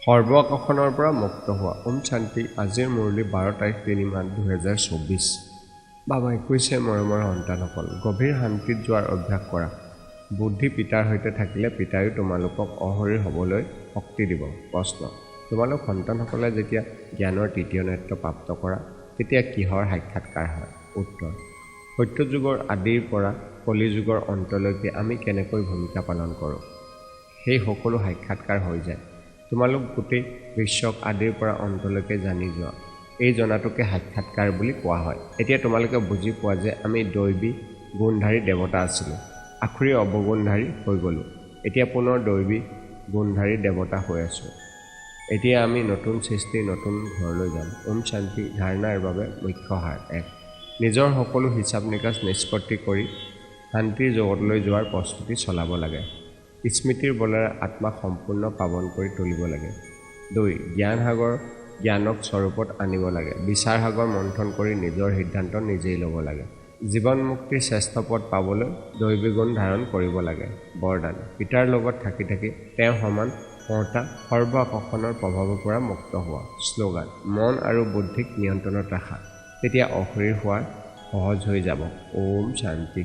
সৰ্বাকৰ্ষণৰ পৰা মুক্ত হোৱা। ওম শান্তি। আজিৰ মুৰলী 12 তাৰিখ 3 মাৰ্চ 2024। বাবাই কৈছে, মৰমৰ সন্তানসকল, গভীৰ শান্তিত যোৱাৰ অভ্যাস কৰা। বুদ্ধি পিতাৰ সৈতে থাকিলে পিতায়ো তোমালোকক অশৰীৰ হ'বলৈ শক্তি দিব। প্ৰশ্ন: তোমালোক সন্তানসকলে যেতিয়া জ্ঞানৰ তৃতীয় নেত্ৰ প্ৰাপ্ত কৰা, তেতিয়া কিহৰ সাক্ষাৎকাৰ হয়? উত্তৰ: সত্যযুগৰ আদিৰ পৰা কলিযুগৰ অন্তলৈকে আমি কেনেকৈ ভূমিকা পালন কৰোঁ, সেই সকলো সাক্ষাৎকাৰ হৈ যায়। তোমালোক গোটেই বিশ্বক আদিৰ পৰা অন্তলৈকে জানি যোৱা। এই জনাটোকে সাক্ষাৎকাৰ বুলি কোৱা হয়। এতিয়া তোমালোকে বুজি পোৱা যে আমি দৈবী গুণধাৰী দেৱতা আছিলোঁ, আখুৰি অৱগুণধাৰী হৈ গ'লোঁ। এতিয়া পুনৰ দৈবী গুণধাৰী দেৱতা হৈ আছোঁ। এতিয়া আমি নতুন সৃষ্টিৰ নতুন ঘৰলৈ যাম। ওম শান্তি। ধাৰণাৰ বাবে মুখ্য সাৰ: 1. নিজৰ সকলো হিচাপ নিকাচ নিষ্পত্তি কৰি শান্তিৰ জগতলৈ যোৱাৰ প্ৰস্তুতি চলাব লাগে। স্মৃতিৰ বলেৰে আত্মাক সম্পূৰ্ণ পাৱন কৰি তুলিব লাগে। 2. জ্ঞান সাগৰ জ্ঞানক স্বৰূপত আনিব লাগে। বিচাৰ সাগৰ মন্থন কৰি নিজৰ সিদ্ধান্ত নিজেই ল'ব লাগে। জীৱন মুক্তিৰ শ্ৰেষ্ঠ পথ পাবলৈ দৈবী গুণ ধাৰণ কৰিব লাগে। বৰদান: পিতাৰ লগত থাকি থাকি তেওঁ সমান হওঁতা সৰ্বাকৰ্ষণৰ প্ৰভাৱৰ পৰা মুক্ত হোৱা। শ্লোগান: মন আৰু বুদ্ধিক নিয়ন্ত্ৰণত ৰাখা, তেতিয়া অশৰীৰ হোৱা সহজ হৈ যাব। ওম শান্তি।